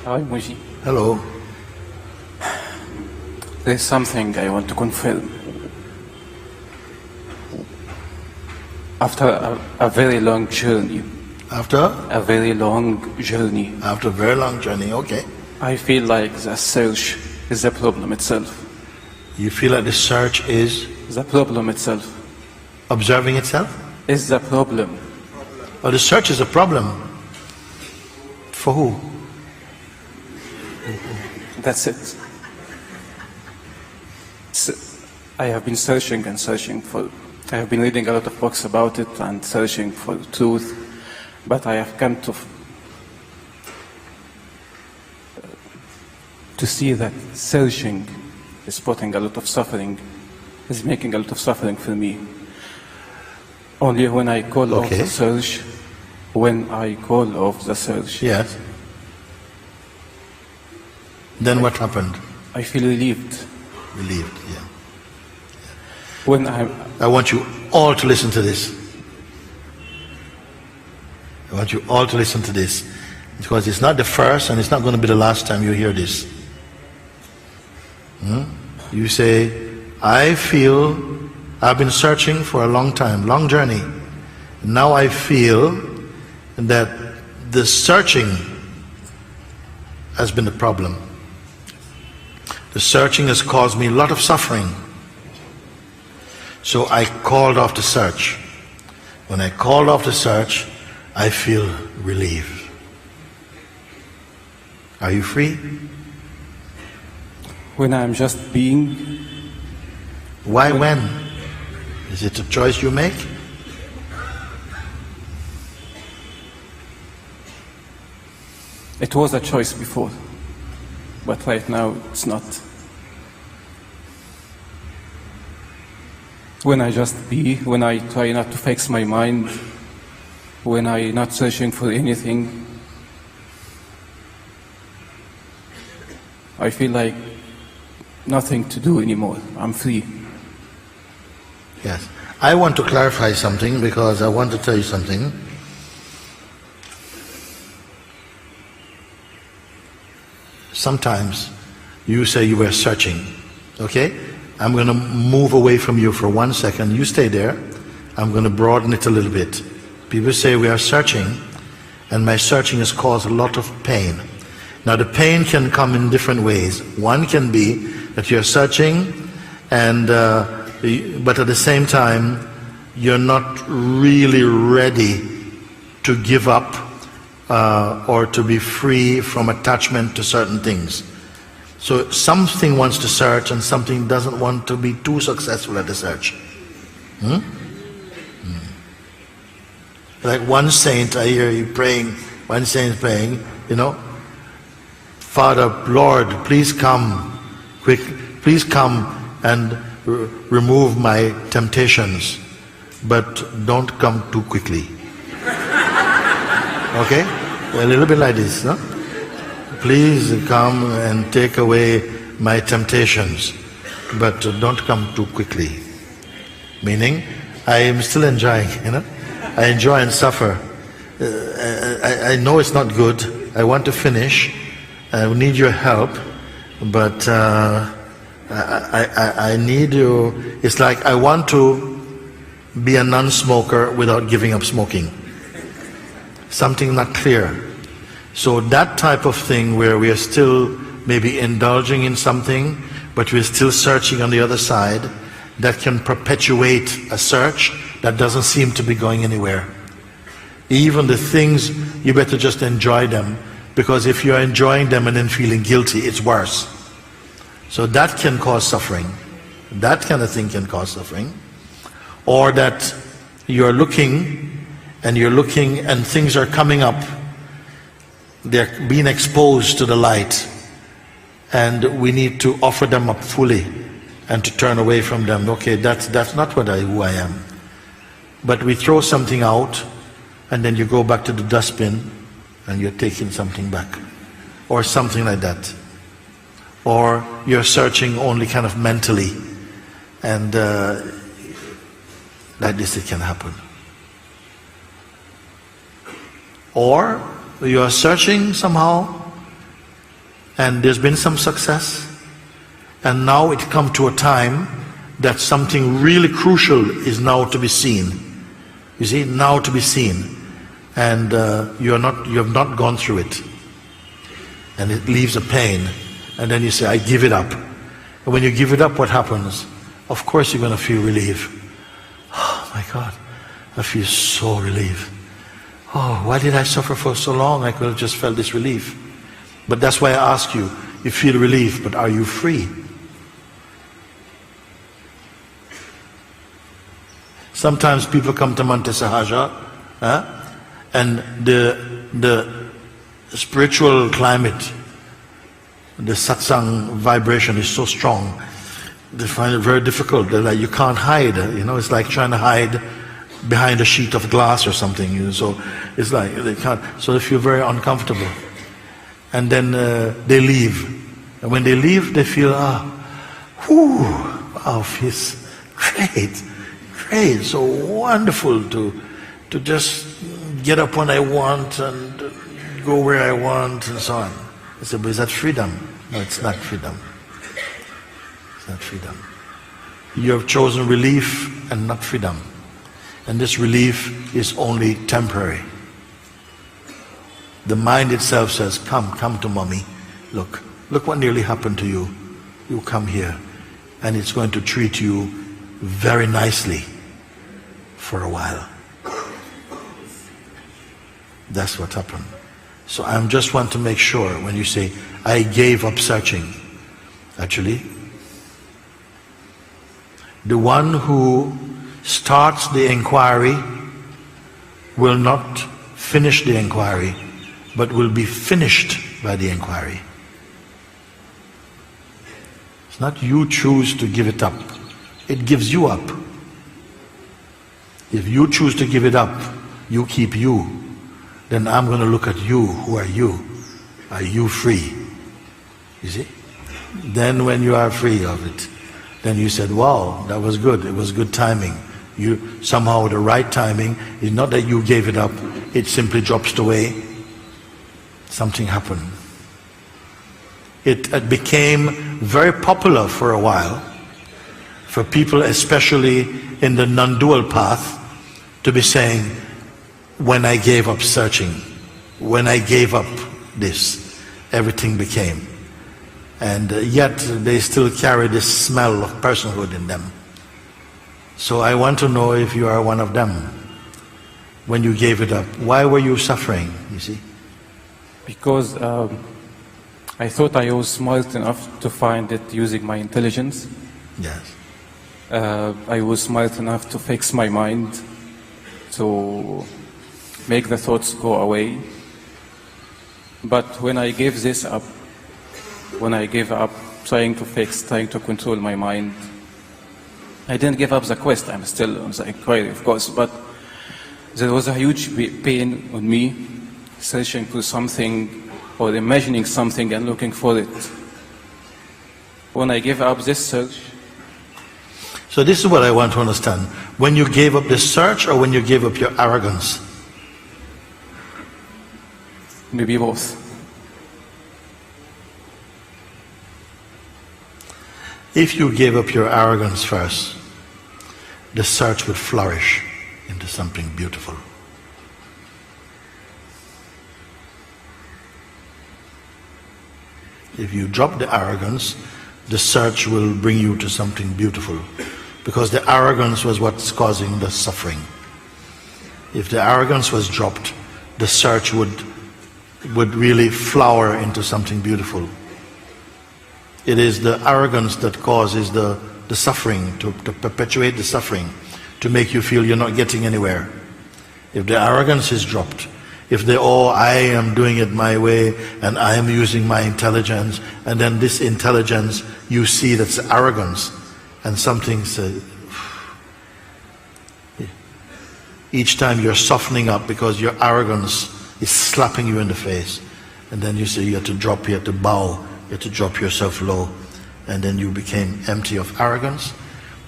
Hi, Mooji. Hello. There's something I want to confirm. After a very long journey, After? a very long journey, After a very long journey, okay. I feel like the search is the problem itself. You feel like the search is The problem itself observing itself? is the problem. Or the search is a problem? For who? That's it. I have been searching and searching for, I have been reading a lot of books about it and searching for truth, but I have come to see that searching is putting a lot of suffering, is making a lot of suffering for me. Only when I call off the search, Yes. Then what happened? I feel relieved. Relieved, yeah. When I want you all to listen to this. I want you all to listen to this. Because it's not the first and it's not going to be the last time you hear this. You say, I feel I've been searching for a long time, long journey. Now I feel that the searching has been the problem. The searching has caused me a lot of suffering. So I called off the search. When I called off the search, I feel relieved. Are you free? when I'm just being. Why when? Is it a choice you make? It was a choice before, but right now it's not. When I just be, when I try not to fix my mind, when I'm not searching for anything, I feel like nothing to do anymore. I'm free. Yes. I want to clarify something because I want to tell you something. Sometimes you say you were searching, okay? I'm going to move away from you for 1 second. You stay there. I'm going to broaden it a little bit. People say we are searching, and my searching has caused a lot of pain. Now the pain can come in different ways. One can be that you're searching, and but at the same time you're not really ready to give up or to be free from attachment to certain things. So something wants to search and something doesn't want to be too successful at the search. Like one saint, I hear you praying, one saint praying, you know, Father, Lord, please come, quick, please come and remove my temptations, but don't come too quickly. Okay? A little bit like this, no? Please come and take away my temptations, but don't come too quickly. Meaning, I am still enjoying, you know? I enjoy and suffer. I know it's not good. I want to finish. I need your help, but I need you. It's like I want to be a non-smoker without giving up smoking. Something not clear. So that type of thing where we are still maybe indulging in something, but we're still searching on the other side, that can perpetuate a search that doesn't seem to be going anywhere. Even the things, you better just enjoy them, because if you're enjoying them and then feeling guilty, it's worse. So that can cause suffering. That kind of thing can cause suffering. Or that you're looking and things are coming up. They're being exposed to the light, and we need to offer them up fully and to turn away from them. Okay, that's not who I am. But we throw something out, and then you go back to the dustbin and you're taking something back, or something like that. Or you're searching only kind of mentally, and like this it can happen. Or you are searching somehow and there's been some success, and now it come to a time that something really crucial is now to be seen. You see, now to be seen, and you have not gone through it, and it leaves a pain, and then you say, I give it up. And when you give it up, what happens? Of course you're going to feel relief. Oh my God, I feel so relieved. Oh, why did I suffer for so long? I could have just felt this relief. But that's why I ask you, you feel relief, but are you free? Sometimes people come to Mante Sahaja, and the spiritual climate, the satsang vibration is so strong, they find it very difficult. They're like, you can't hide, it's like trying to hide behind a sheet of glass or something, so it's like they can't, so they feel very uncomfortable. And then they leave, and when they leave they feel, feels great, so wonderful to just get up when I want and go where I want and so on. I said, but is that freedom? No, it's not freedom. It's not freedom. You have chosen relief and not freedom. And this relief is only temporary. The mind itself says, come to mommy. Look what nearly happened to you. You come here. And it's going to treat you very nicely for a while. That's what happened. So I just want to make sure when you say, I gave up searching, actually, the one who starts the inquiry will not finish the inquiry, but will be finished by the inquiry. It's not you choose to give it up, it gives you up. If you choose to give it up, you keep you, then I'm going to look at you. Who are you? Are you free? You see? Then when you are free of it, then you said, wow, that was good, it was good timing. You somehow the right timing is not that you gave it up, it simply drops away. Something happened. It became very popular for a while for people, especially in the non-dual path, to be saying, when I gave up searching, when I gave up this, everything became. And yet they still carry this smell of personhood in them. So I want to know if you are one of them. When you gave it up, why were you suffering, you see? Because I thought I was smart enough to find it using my intelligence. Yes. I was smart enough to fix my mind, to make the thoughts go away. But when I gave this up, when I gave up trying to fix, trying to control my mind, I didn't give up the quest. I'm still on the inquiry, of course, but there was a huge pain on me, searching for something or imagining something and looking for it. When I gave up this search. So this is what I want to understand. When you gave up this search or when you gave up your arrogance? Maybe both. If you gave up your arrogance first, the search would flourish into something beautiful. If you drop the arrogance, the search will bring you to something beautiful, because the arrogance was what's causing the suffering. If the arrogance was dropped, the search would really flower into something beautiful. It is the arrogance that causes the suffering, to perpetuate the suffering, to make you feel you're not getting anywhere. If the arrogance is dropped, if I am doing it my way and I am using my intelligence, and then this intelligence you see that's arrogance, and something says, each time you're softening up because your arrogance is slapping you in the face, and then you say you have to drop, you have to bow, you have to drop yourself low, and then you became empty of arrogance,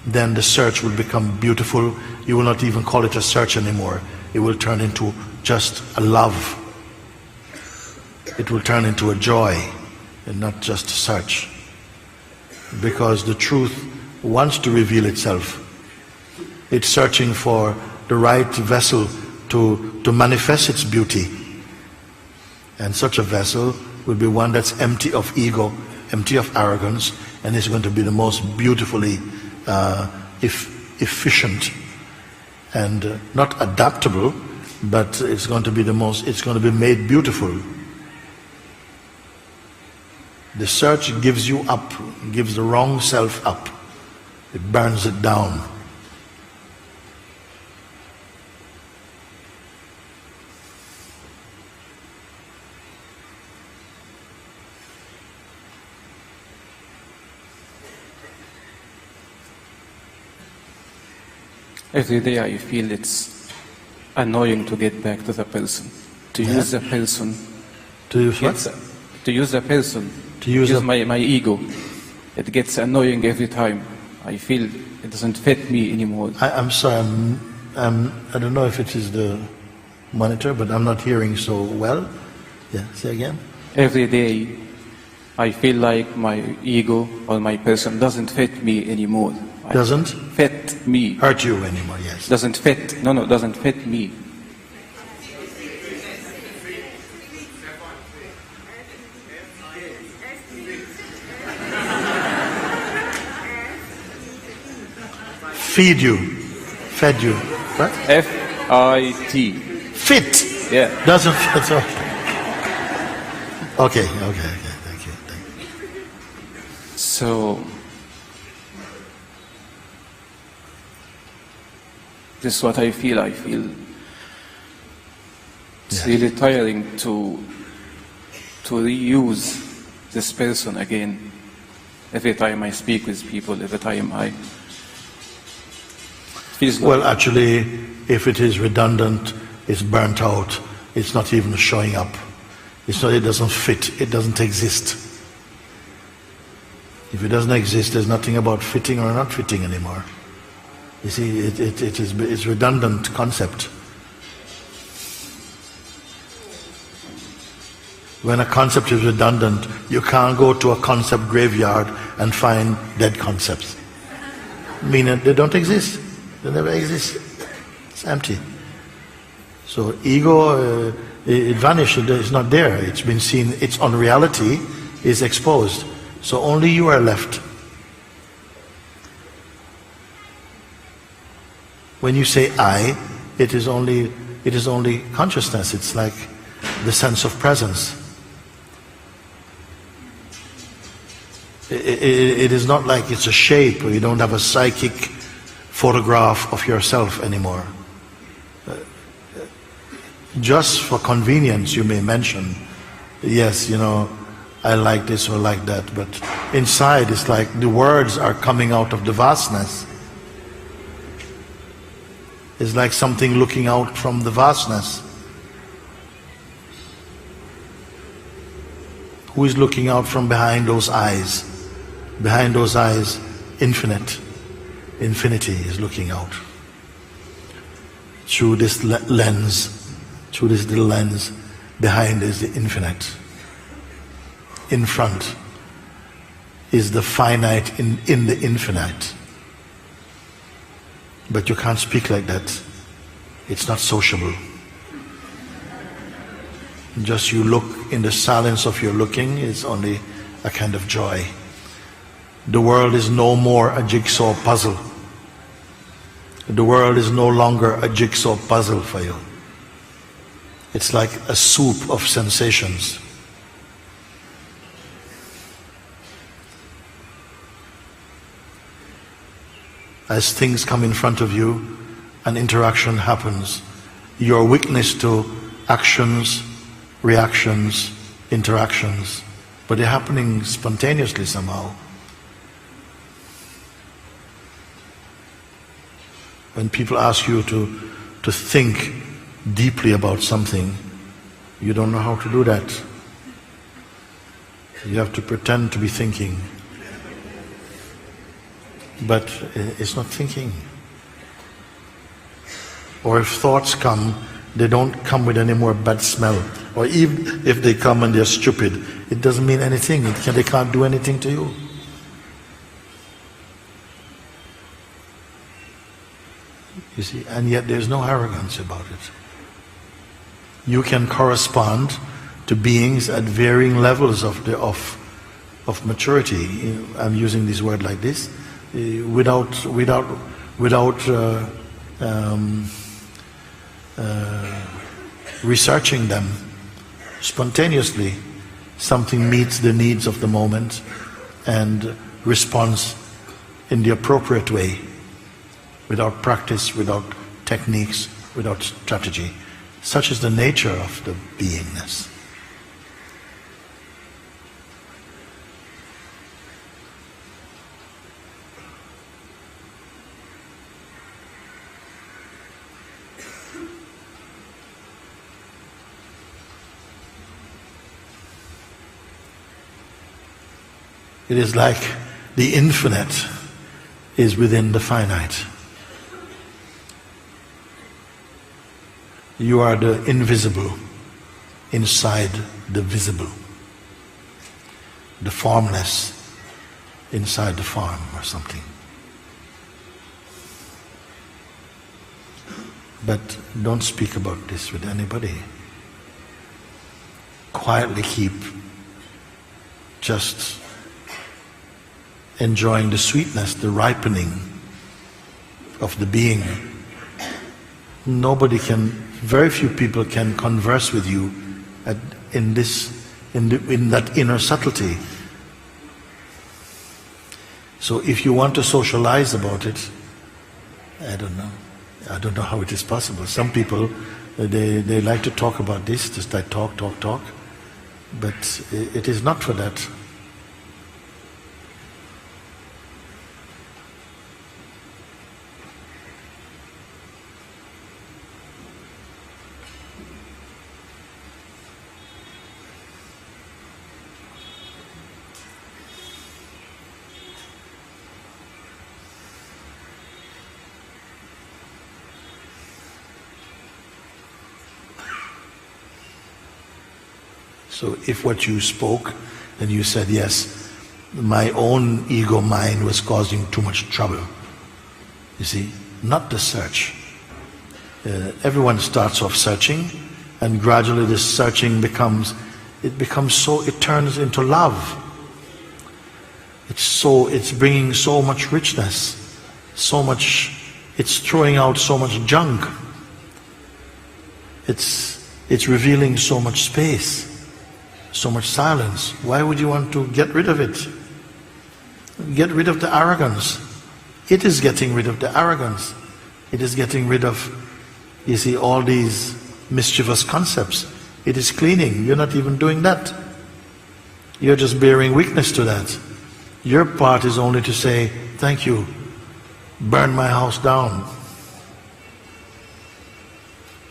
then the search will become beautiful. You will not even call it a search anymore. It will turn into just a love. It will turn into a joy. and not just search. Because the truth wants to reveal itself. It's searching for the right vessel to manifest its beauty. And such a vessel will be one that's empty of ego, empty of arrogance, and is going to be the most beautifully efficient and not adaptable, but it's going to be it's going to be made beautiful. The search gives you up, gives the wrong self up. It burns it down. Every day I feel it's annoying to get back to the person, to use the person. To use what? To use the person, to use my ego. It gets annoying every time. I feel it doesn't fit me anymore. I'm sorry, I don't know if it is the monitor, but I'm not hearing so well. Yeah, say again. Every day I feel like my ego or my person doesn't fit me anymore. Doesn't? Fit me. Hurt you anymore, yes. Doesn't fit. No, doesn't fit me. Feed you. Fed you. What? F-I-T. Fit. Yeah. Doesn't fit. Okay. Thank you. So, this is what I feel. It's really tiring to reuse this person again. Every time I speak with people, every time I feels well, actually, if it is redundant, it's burnt out. It's not even showing up. It's not. It doesn't fit. It doesn't exist. If it doesn't exist, there's nothing about fitting or not fitting anymore. You see, it's redundant concept. When a concept is redundant, you can't go to a concept graveyard and find dead concepts. Meaning they don't exist. They never exist. It's empty. So ego, it vanished. It's not there. It's been seen. Its unreality is exposed. So only you are left. When you say I, it is only consciousness. It's like the sense of presence. It is not like it's a shape, or you don't have a psychic photograph of yourself anymore. Just for convenience, you may mention, yes, I like this or like that, but inside it's like the words are coming out of the vastness. It's like something looking out from the vastness. Who is looking out from behind those eyes? Behind those eyes, infinity is looking out. Through this lens, through this little lens, behind is the infinite. In front is the finite in the infinite. But you can't speak like that. It's not sociable. Just you look, in the silence of your looking is only a kind of joy. The world is no more a jigsaw puzzle. The world is no longer a jigsaw puzzle for you. It's like a soup of sensations. As things come in front of you, an interaction happens. You're witness to actions, reactions, interactions, but they're happening spontaneously somehow. When people ask you to think deeply about something, you don't know how to do that. You have to pretend to be thinking. But it's not thinking. Or if thoughts come, they don't come with any more bad smell Or even if they come and they're stupid, it doesn't mean anything. They can't do anything to you. You see, and yet there's no arrogance about it. You can correspond to beings at varying levels of maturity. I'm using this word like this, without researching them. Spontaneously, something meets the needs of the moment and responds in the appropriate way, without practice, without techniques, without strategy. Such is the nature of the beingness. It is like the infinite is within the finite. You are the invisible inside the visible. The formless inside the form or something. But don't speak about this with anybody. Quietly keep just enjoying the sweetness, the ripening of the being. Very few people can converse with you in that inner subtlety. So if you want to socialize about it, I don't know. I don't know how it is possible. Some people, they like to talk about this, just like talk. But it is not for that. So if what you spoke and you said, yes, my own ego mind was causing too much trouble. You see, not the search. Everyone starts off searching, and gradually this searching it turns into love. It's bringing so much richness, it's throwing out so much junk. It's revealing so much space. So much silence. Why would you want to get rid of it? Get rid of the arrogance. It is getting rid of the arrogance. It is getting rid of, you see, all these mischievous concepts. It is cleaning. You're not even doing that. You're just bearing witness to that. Your part is only to say, thank you, burn my house down.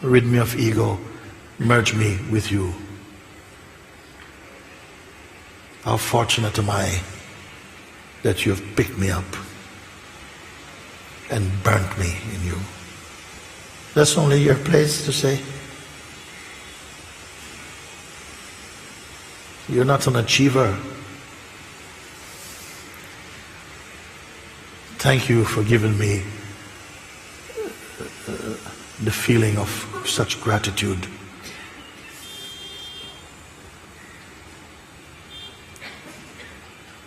Rid me of ego, merge me with you. How fortunate am I that you have picked me up and burnt me in you. That's only your place to say. You're not an achiever. Thank you for giving me the feeling of such gratitude.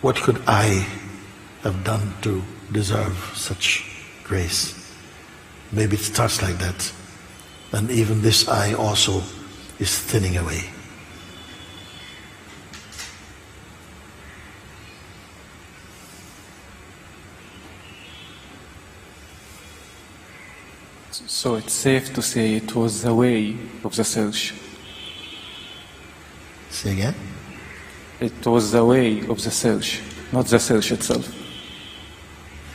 What could I have done to deserve such grace? Maybe it starts like that. And even this I also is thinning away. So it's safe to say it was the way of the search. Say again? It was the way of the search, not the search itself.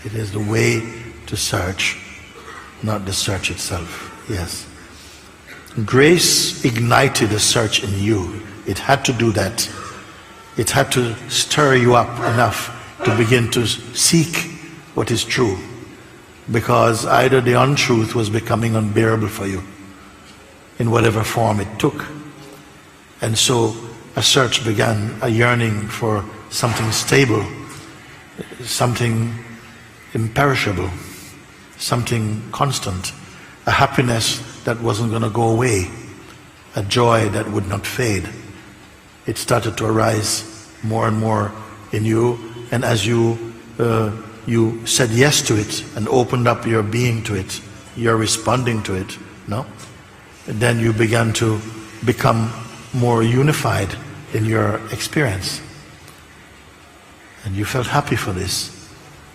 It is the way to search, not the search itself. Yes. Grace ignited a search in you. It had to do that. It had to stir you up enough to begin to seek what is true. Because either the untruth was becoming unbearable for you, in whatever form it took. And so a search began, a yearning for something stable, something imperishable, something constant, a happiness that wasn't going to go away, a joy that would not fade. It started to arise more and more in you, and as you said yes to it and opened up your being to it, you're responding to it, no? And then you began to become more unified in your experience. And you felt happy for this.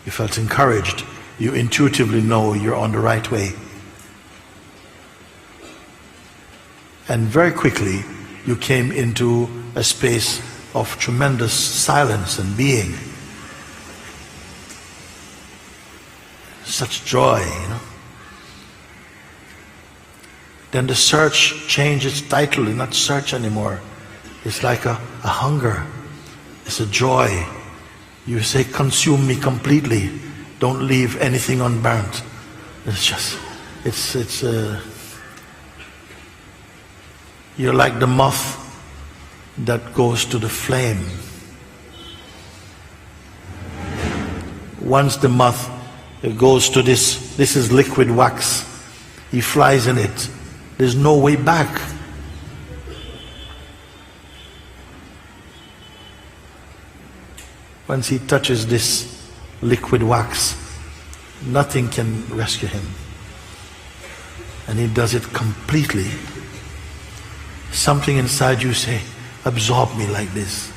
You felt encouraged. You intuitively know you're on the right way. And very quickly, you came into a space of tremendous silence and being. Such joy, you know. Then the search changed its title. It's not search anymore. It's like a hunger. It's a joy. You say, consume me completely. Don't leave anything unburnt. It's just, you're like the moth that goes to the flame. Once the moth goes to this is liquid wax. He flies in it. There's no way back. Once he touches this liquid wax, nothing can rescue him. And he does it completely. Something inside you say, absorb me like this.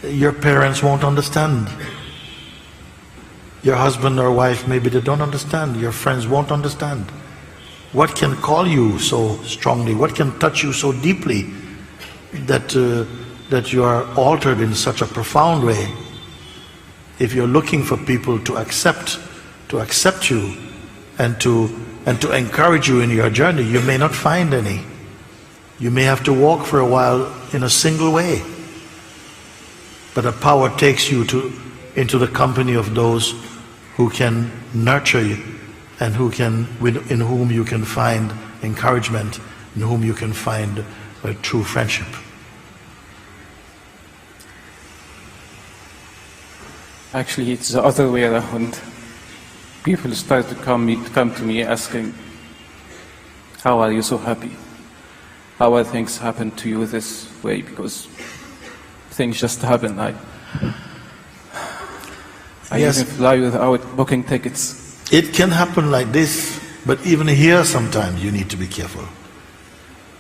Your parents won't understand. Your husband or wife, maybe they don't understand. Your friends won't understand. What can call you so strongly? What can touch you so deeply that you are altered in such a profound way? If you're looking for people to accept you and to encourage you in your journey, you may not find any. You may have to walk for a while in a single way. But a power takes you into the company of those who can nurture you and in whom you can find encouragement, in whom you can find a true friendship. Actually, it's the other way around. People start to come to me asking, how are you so happy? How are things happen to you this way? Because things just happen. I Yes. even fly without booking tickets. It can happen like this, but even here sometimes you need to be careful.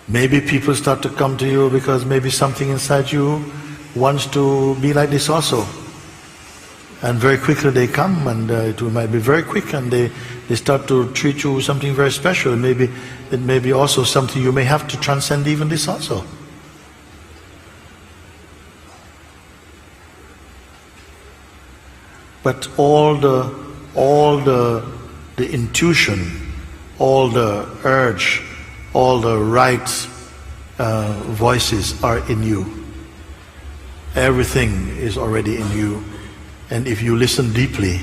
Maybe people start to come to you because maybe something inside you wants to be like this also. And very quickly they come, and it might be very quick, and they start to treat you with something very special. Maybe it may be also something you may have to transcend even this also. But all the intuition, all the urge, all the right voices are in you. Everything is already in you. And if you listen deeply,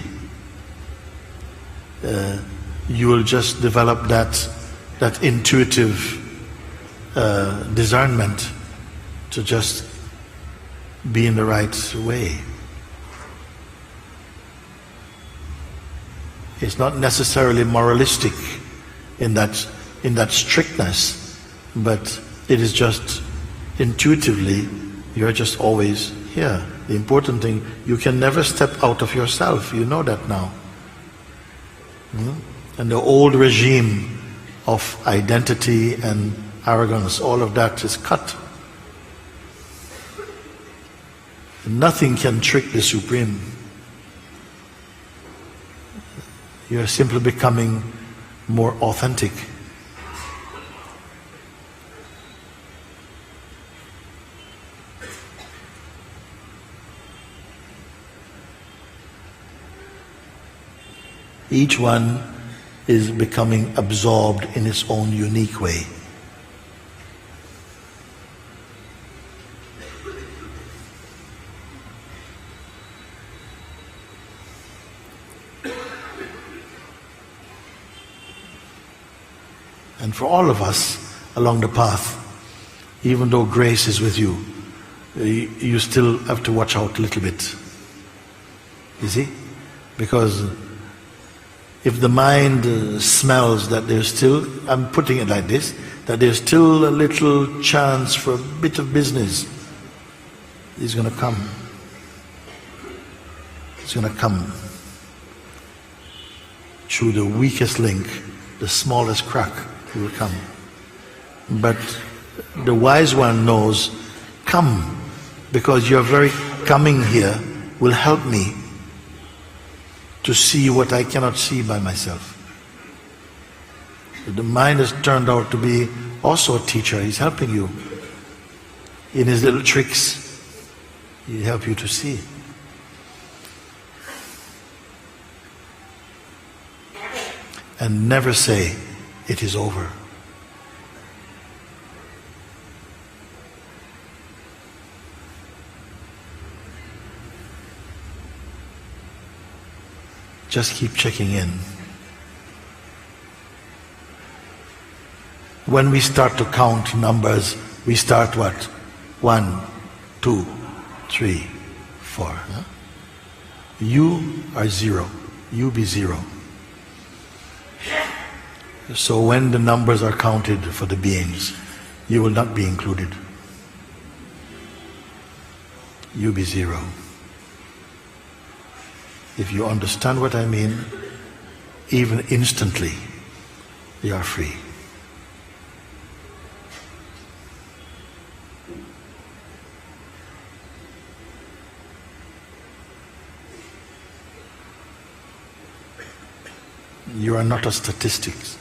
you will just develop that intuitive discernment to just be in the right way. It's not necessarily moralistic in that strictness, but it is just intuitively, you're just always here. The important thing, you can never step out of yourself. You know that now. And the old regime of identity and arrogance, all of that is cut. Nothing can trick the Supreme. You're simply becoming more authentic. Each one is becoming absorbed in its own unique way. And for all of us along the path, even though grace is with you, you still have to watch out a little bit. You see? Because if the mind smells that there's still, I'm putting it like this, that there's still a little chance for a bit of business, it's going to come. It's going to come through the weakest link, the smallest crack, it will come. But the wise one knows, come, because your very coming here will help me to see what I cannot see by myself. The mind has turned out to be also a teacher. He's helping you. In his little tricks, he'll help you to see. And never say, it is over. Just keep checking in. When we start to count numbers, we start what? 1, 2, 3, 4. Huh? You are 0. You be 0. So when the numbers are counted for the beings, you will not be included. You be 0. If you understand what I mean, even instantly, you are free. You are not a statistics.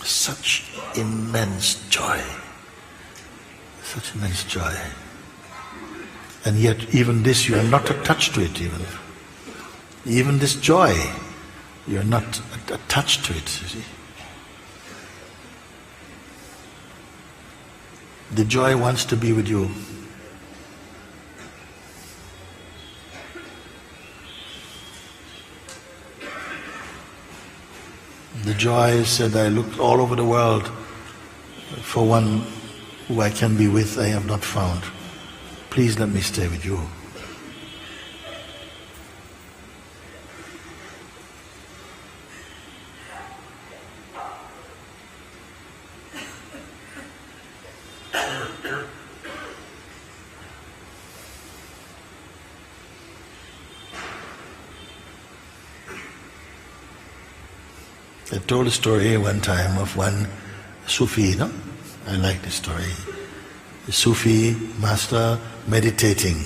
Such immense joy. Such immense joy. And yet even this, you are not attached to it even. Even this joy, you are not attached to it, you see. The joy wants to be with you. The joy said, I looked all over the world for one who I can be with, I have not found. Please let me stay with you. I told a story one time of one Sufi, no? I like this story. The Sufi master meditating.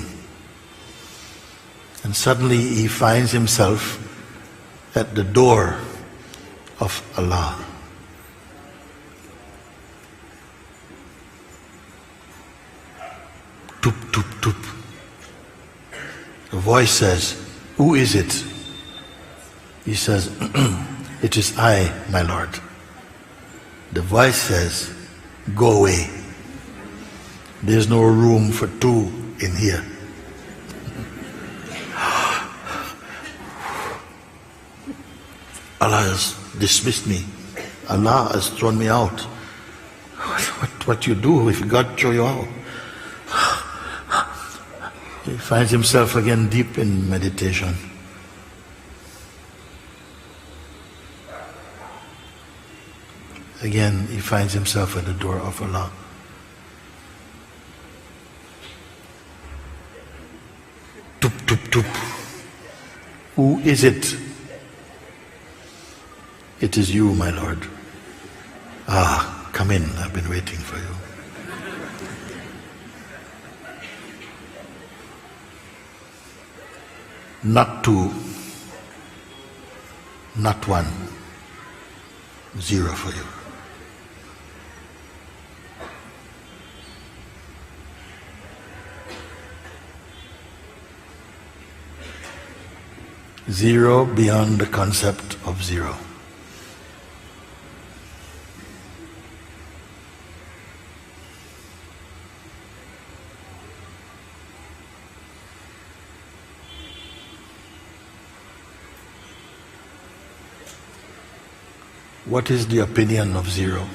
And suddenly he finds himself at the door of Allah. Tup, tup, tup. The voice says, who is it? He says, it is I, my Lord. The voice says, go away. There's no room for two in here. Allah has dismissed me. Allah has thrown me out. What you do if God throw you out? He finds himself again deep in meditation. Again, he finds himself at the door of Allah. Tup, tup, tup. Who is it? It is you, my Lord. Ah, come in, I've been waiting for you. Not two, not one, 0 for you. Zero beyond the concept of zero. What is the opinion of zero?